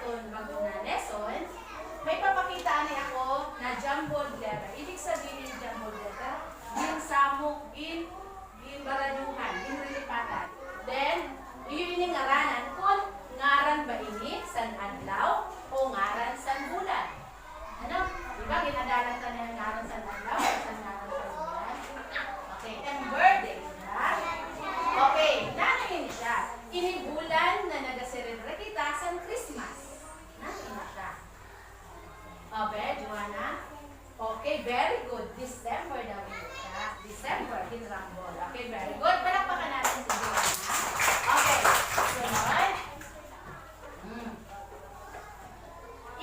aton bago na lesson, may papakita ni ako na jumbled letter. Ibig sabihin ng jumbled letter, yung samok, in baraduhan, in relipatan. Then, yun yung ngaranan kung ngaran ba ini san adlaw o ngaran san bulan. Ano? Diba, ginadalan ka na yung ngaran san adlaw o san ngaran san bulan? Okay, and birthday. Okay, nanayin siya. Ini bulan na nag-celebrate kita sa Christmas. Nanayin siya. Okay, Joanna? Okay, very good. December daw yun siya. December, hinrambol. Okay, very good. Palakpakan natin si Joanna. Okay, sunod.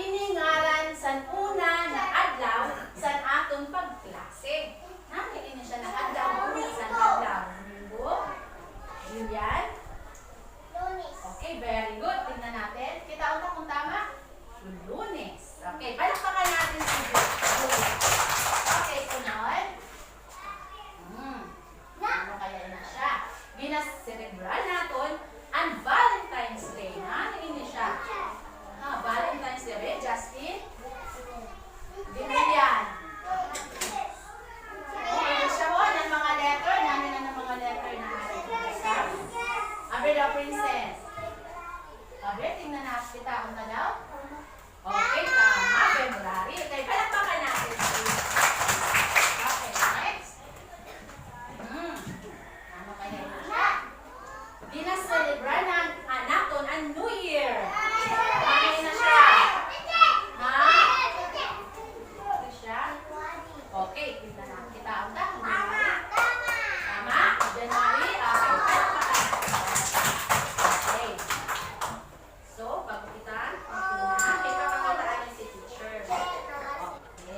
Iningaran san una na adlaw san aton pagklase. Nanayin siya na adlaw. San adlaw? Linggo? Julian? Lunes. Okay, very good. Tingnan natin. Kita unta kung tama? Lunes. Okay, palakpakan natin si Julian. Okay, sunod. Ano kaya na siya? Ginas-cerebral natin ang Valentine's Day. Ano ini siya? Valentine's Day. Justin? Julian? Okay, siya mo ng mga letter. Namin na ng mga letter na Abel Princess. Abel, tingnan natin kita. Unta daw? Okay, tama. February. Okay, palakpakan natin. Okay, next. Ano kaya ito siya? Dinaselebra ng anak ton ang New Year. Ano na siya? Ha? Ito siya? Okay, tingnan natin kita. Unta? January? Tama? January? Okay, palakpakan. Okay. So, bago kita, may papakautaan si teacher. Okay.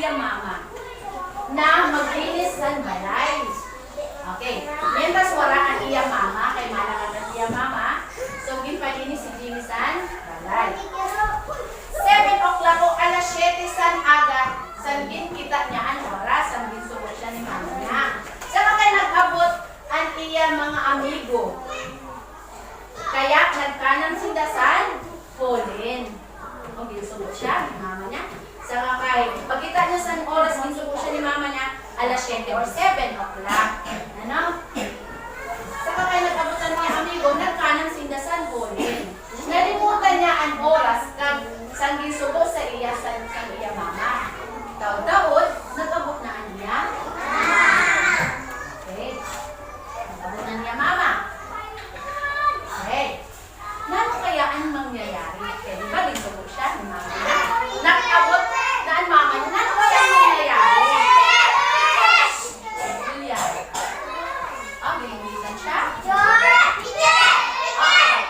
iya mama na maglinis ng balay. Okay. Mientras wala ang iya mama, kay malakan ang iya mama, so ginpalinis si Jimmy san balay. 7 o'clock o alas 7 san aga, san kita niya ang oras, san ginsubo siya ni mama niya. Saka kay nag-abot ang iya mga amigo. Kaya nagkanang sindasan, Pauline. O ginsubo siya ni mama niya. Saka kay, pagkita niya sa oras, ginsubo siya ni mama niya, alas 7 or 7 o'clock. Ano? Saka kay nag-abutan niya amigo, nagkanang sindasan, Pauline. Nalimutan niya ang oras kag sang ginsubo sa iya sa iya mama. Daod, nag-abot na niya. Okay. Nag-abot na niya mama. Okay. Nano kaya ang mangyayari? Okay, di ba ginsubo siya ni mama niya? Nag-abot na ang mama niya. Nano kaya ang mangyayari? Julia. Ah, ginilisan siya? Okay,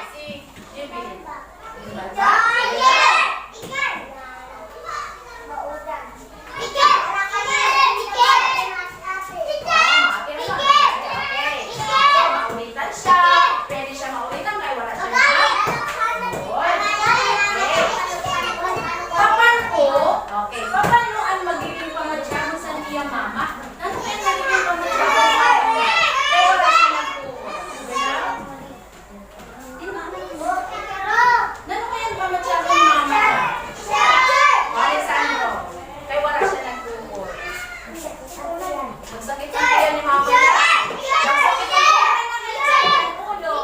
si Jimmy. Diba ba? Okay, paano ang magiging pamadyano sa niya mama? Ano kaya magiging pamadyano sa mama? Kaya wala siya nagtuon. Ano kaya ang pamadyano ng mama? Alessandro. Kaya wala siya nagtuon. Magsakit ang kaya ni mama niya. Magsakit ang ulo.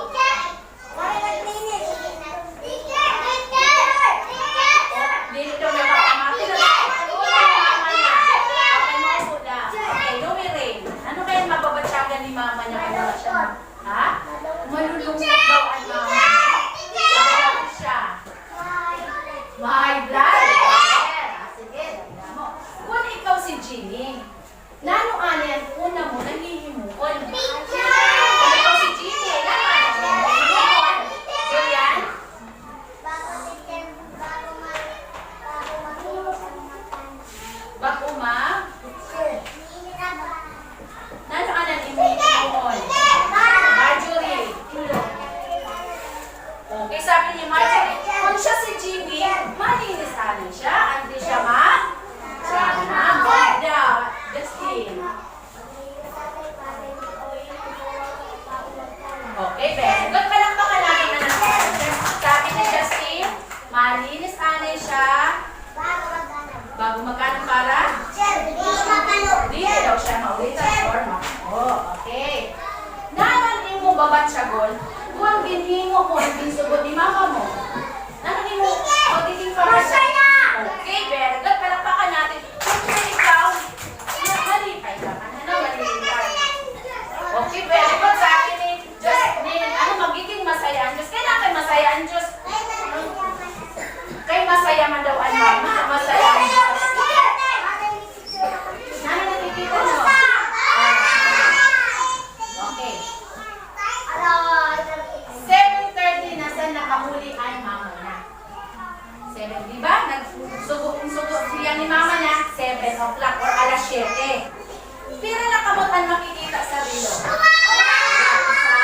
Dili daw na makamati na. Ano kaya mababatsagan ni mama niya kaya wala siya? Ha? Malulungkot daw ang mama niya. Bakit siya? My blood. Sige, dagdag mo. Kung ikaw si Ginny, nano yan una mo nanghihimuon? Kung ikaw si Ginny, nano nanghihimuon? Julian? Bago ma? Nano anan imihimuon? Marjorie. Okay, sabi ni Marjorie, kung siya si Jimmy, malinis alin siya. Hindi siya Jana. Magda. Justin. Okay, very good. Palakpakan natin na natin. Sabi ni Justin, malinis alin siya. Bago magkano para? Hindi daw siya maulitan or okay. Nanan mo babatsagol, kung ginhingo mo, ginsugod ni mama mo. Nanan mo, magiging pamadyano. Okay, very good. Palakpakan natin. Kung ikaw, malipay ka. Malipay. Okay, very good. Sa akin ni Justin, magiging masaya ang Diyos. Kailangan masaya ang Diyos. Kay masaya man daw ang mama. Masaya ang Diyos. Nani nakikita nyo? Okay. 7:30 na sa nakahuli ang mama na. 7, di ba? Nagsugo siya ni mama niya. 7 o'clock or alas 7. Pero nakamot ang makikita sa rilo. Isa,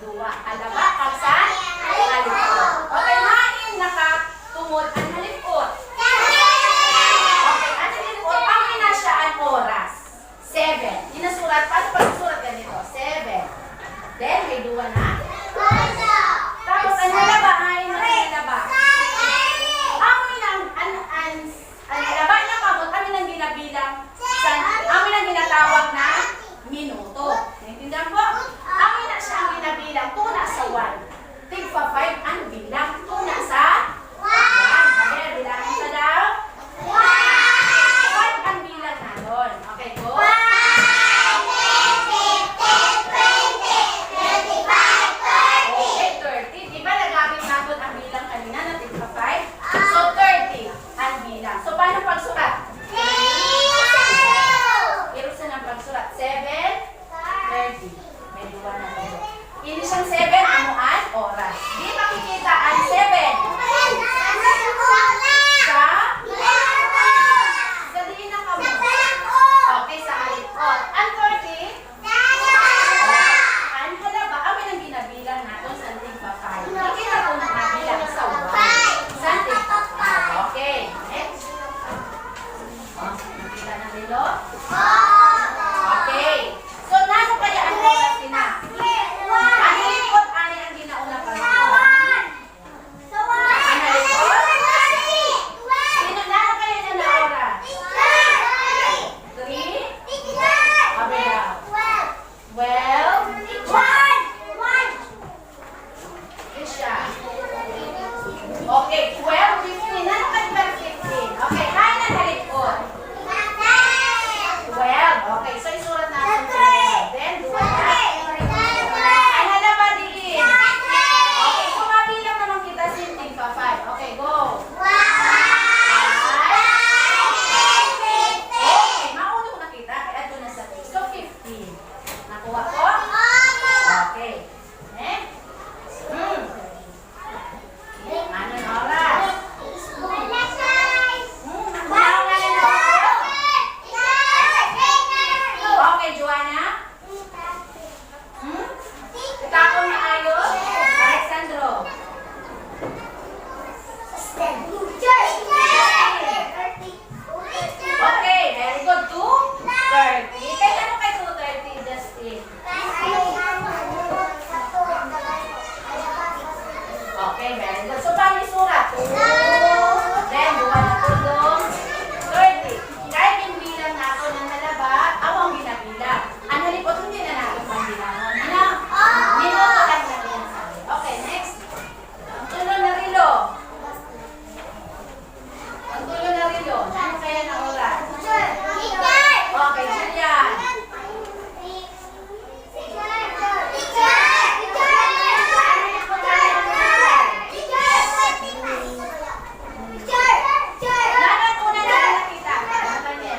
dua. Alaba, kapsan, halipot. Okay, hain nakatumod ang halipot. Okay, ang halipot, pangin na siya ang oras. 7. Inasulat, paano pag-sulat ganito? 7. Then, may dua na. Tapos, ang halaba, hain na halaba. Ang halaba niya kamot, amin ang ginabilang, amin ang ginatawag na minuto. Naintindihan Nakita na nilo? Okay. So, nano kaya ang oras sina? Ang likod, ani ang ginauna pa rin. Ang likod? Sino, nano kaya niya na oras? 3? Abela. 12? Isha. Okay, 12, 15. Nano kaya ba 15? Okay, kaya na na likod. 12. Okay, so isulat natin. Then, 2 na. Ay, halaba diin. Okay, kumabilang naman kita sinting pa 5. Okay, go. 5. Okay, mauna ko nakita. Kaya doon na sa 2. So, 15. Nakuha ko? Okay. Next. Ano na oras? Okay, Joanna? Itakon na ayos? Alexandro? Okay, very good. 2:30. Kaya ano kay 2:30, Justin? Okay, very good. So, paano isurat? 2. Then, buwan na tulong. 30. Kahit yung bilang na ako ng halaba, ako ang binabilang. Ang halipot, hindi na natin pangbilangan. Ano? Minuto lang na yan sabi. Okay, next. Ang tulo na rilo. Ang tulo na rilo. Ano kaya na oras? Okay, Julian. Lahat una na nakita. Ano kanya?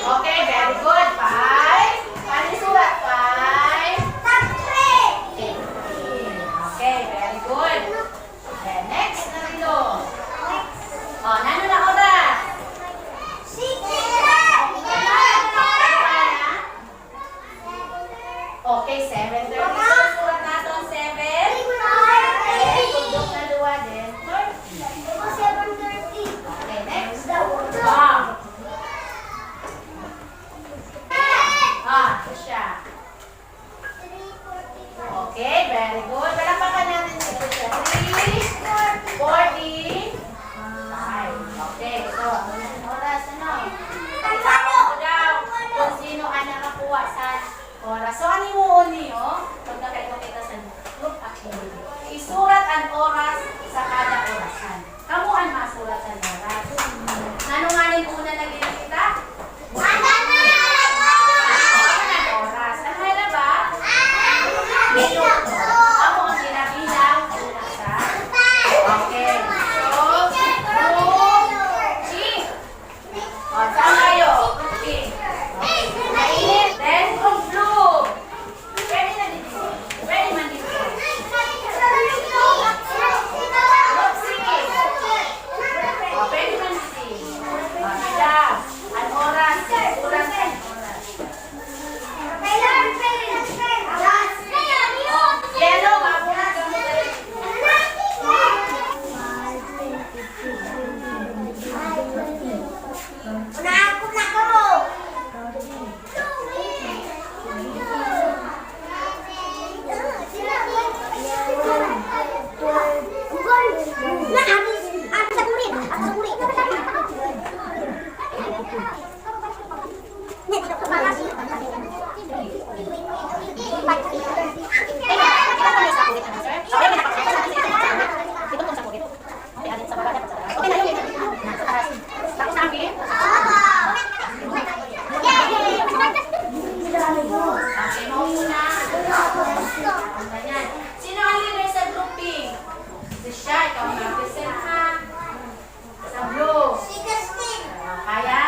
Okay, very good. 5. Ano sulat? 5. 15. Okay, very good. Okay, next na rilo. Oh, nano na oras? Okay, 7:30. So, sulat natin 7. Okay, tundok na luwa din. 30. Okay, next. Ito siya. Okay, very good. Palapakan natin dito siya. 3:45. Okay, so, ang oras, ano? Itawag ko daw kung sino ang nakakuha sa oras. So, ano yung uni, oh? Pag nakaiko kita sa group activity. Isurat ang oras sa kada orasan. Kamu ang masurat ang oras. Nanunganin una na ginakita? Ano ang oras? Ang halaba? Minuto. Ako ang ginabilang una sa. Okay. So, group G. O, saan kayo? Group G. Mainit. Then, group blue. Pwede na dito. Pwede man dito. Group C. O, pwede man dito. O, sila. Ang oras. Oras. Yellow, mabuna kami tayo. Okay, mauna. Ganyan. Sino ang leader sa grouping? Si siya, ikaw ang represent ha. Sa blue. Kaya?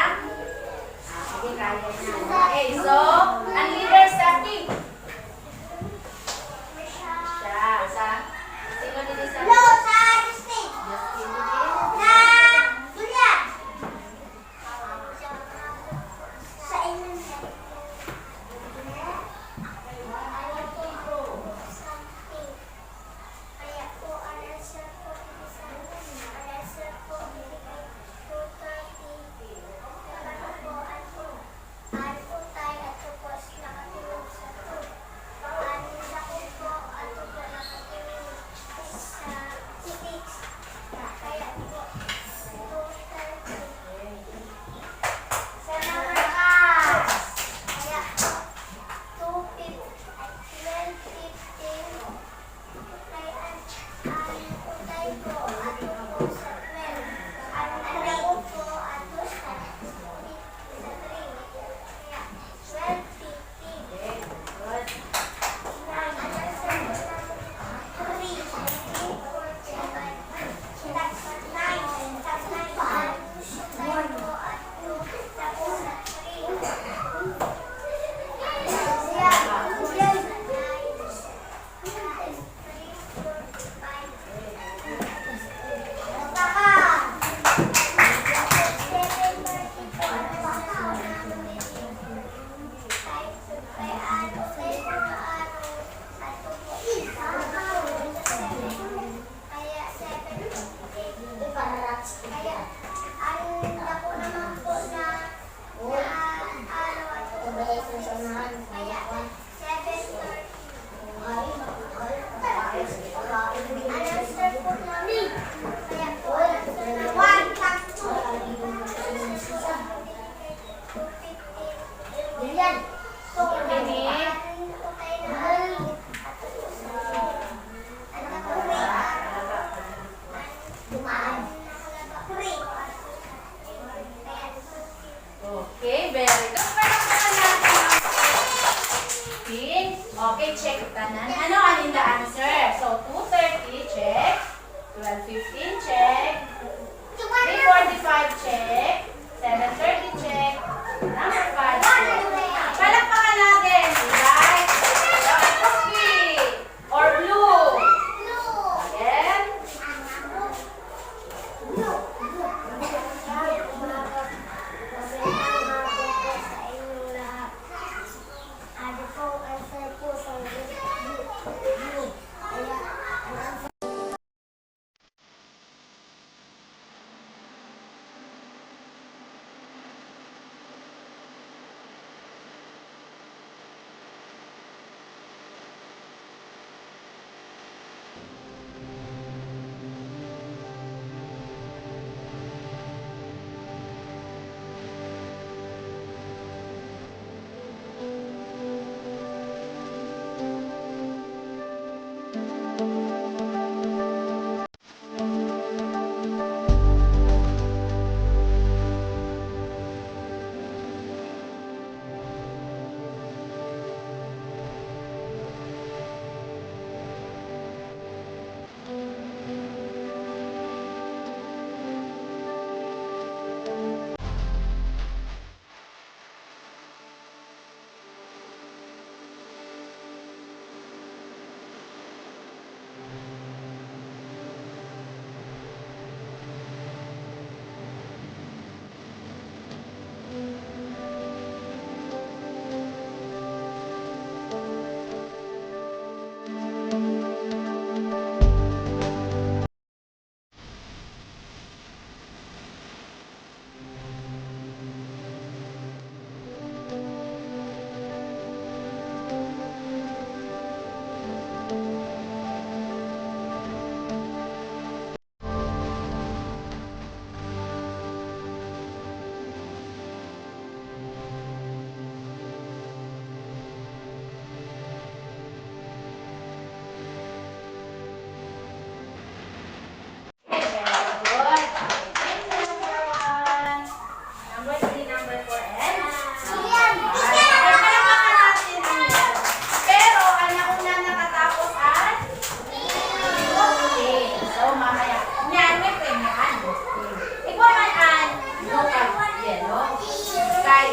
Relo.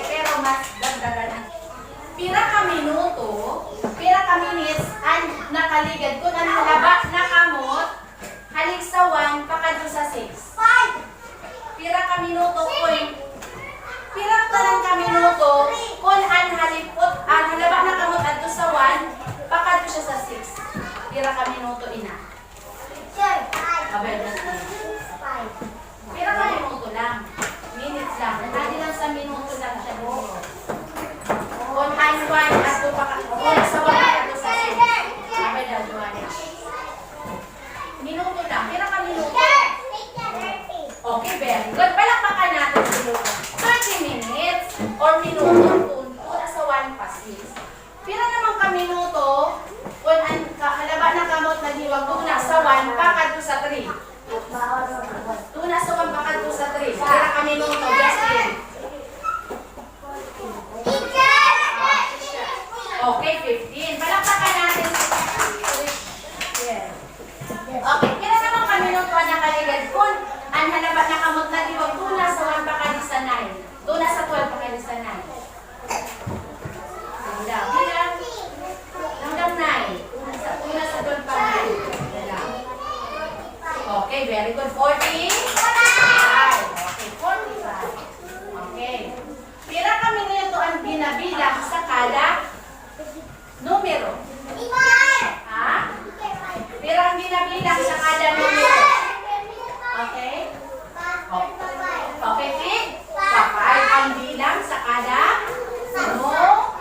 Pero mas dagdagan ang pira ka minuto, pira ka minutes, ang nakaligad kung ang halaba na kamot, halik sa 1, pakadto sa 6. Pira ka minuto kung pira ka lang ka minuto kung ang halaba na kamot adto sa 1, pakadto siya sa 6. Pira ka minuto ina. Abay, pira ka minuto lang. Minutes lang. Hindi lang sa minuto lang siya. Kung ang 1 adto sa 1 adto sa 6. Abay, dalawa niya. Minuto lang. Pira ka minuto. Okay, very good. Palakpakan natin siguro. 30 minutes or minuto kung nasa 1 pa 6. Pira naman ka minuto kung ang halaba na kamot na diwag tuna sa 1 pakadto sa 3. Tuna sa 1 pakadto sa 3. Pira ka minuto, Justin. Okay, 15. Palakpakan natin. Yes. Okay, pira naman ka minuto ang nakaligad kung ang halaba na kamot na diwag tuna sa 1 pakadto sa 9. Tuna sa 12 pakadto sa 9. Bilang hanggang 9. Tuna sa 12 pa 9. Okay, very good. 40. Okay, 45. Okay. Pira kami nito ang binabilang sa kada numero. Ha? Pira ang binabilang sa kada numero. Okay? Okay, Pig? Kapag ang bilang sa kada numero.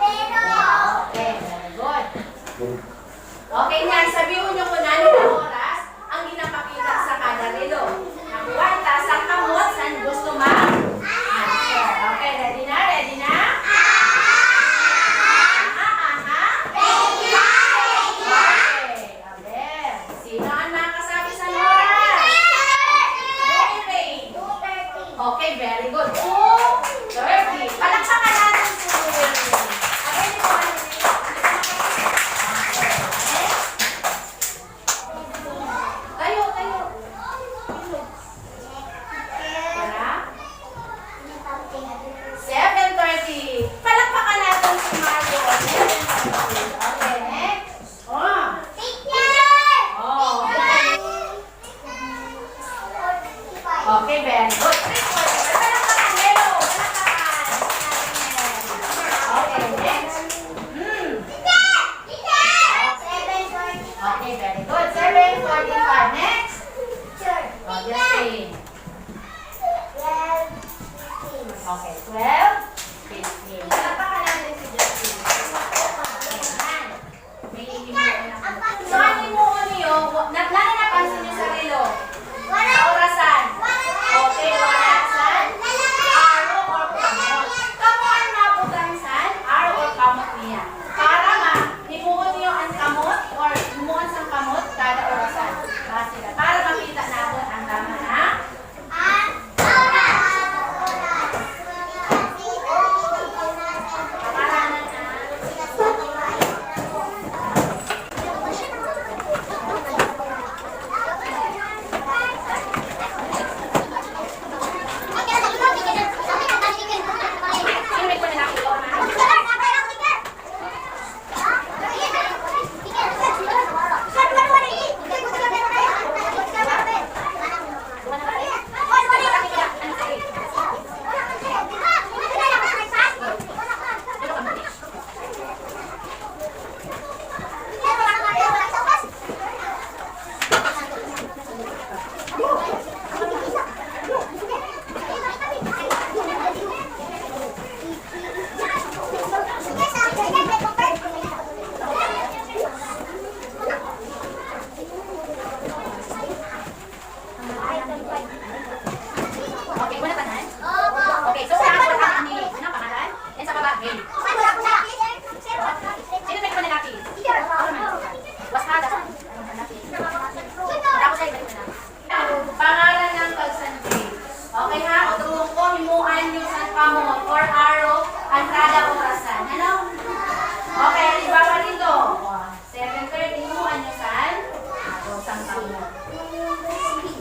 Okay, very good. Okay nga, sabihin nyo kung ano na oras ang ginapakita sa kada relo. Ang kwanta sa kamot, saan gusto ma-answer. Okay, ready na? Ready na? Okay, Abel. Sino ang makasabi sa oras? 2:30. Okay, very good. 2:30. Palakpakan natin si 2:30. Abel, ito ano nito? Tayo. Tara. 7:30. Palakpakan natin si Marco. 7:30. Okay, next. Okay, very good. 3:45. Palakpakan, Lelo. Palakpakan. Okay, next. Okay, very good. 7:45. Next. Justin. Okay, 12:15. Palakpakan natin si Justin. Ayan. May himuon ako. So, ang himuon niyo, napansin niyo sa relo? Sa orasan. Okay, orasan. Araw or kamot. Kamo ang nabutansan, araw or kamot niya. Para himuon niyo ang kamot or himuon sa kamot kada orasan. Para makita natin ang tama na.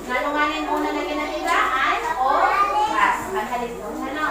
Ngalunganin muna na kinatilaan o ras. Ang halip mo. Ano?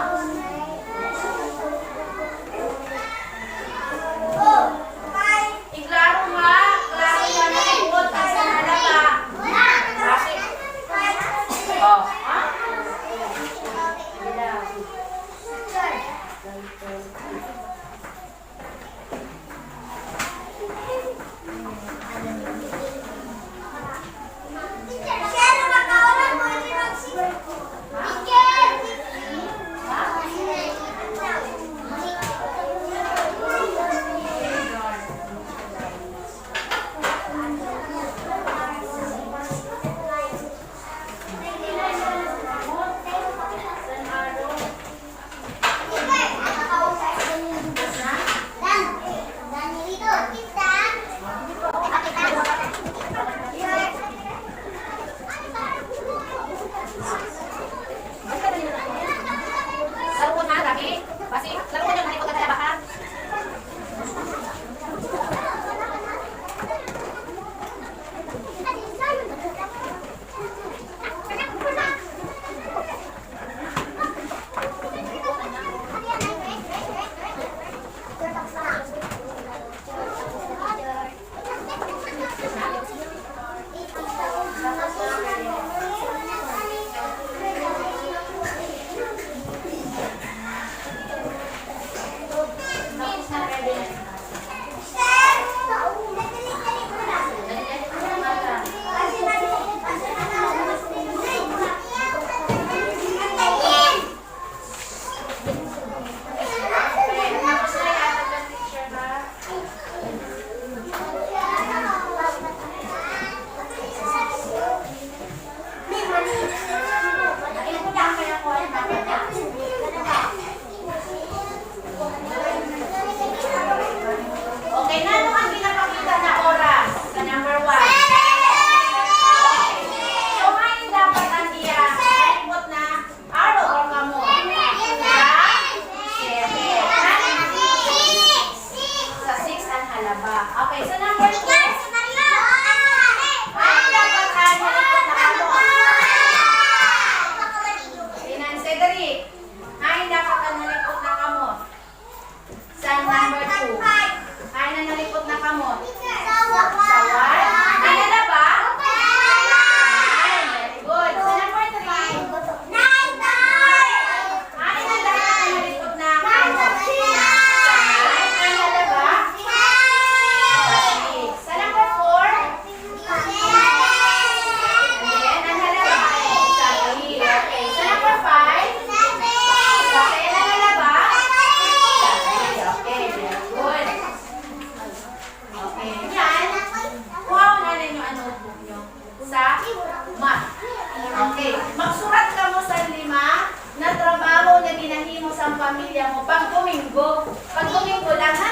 pamilya mo pag Domingo. Pag Domingo lang ha.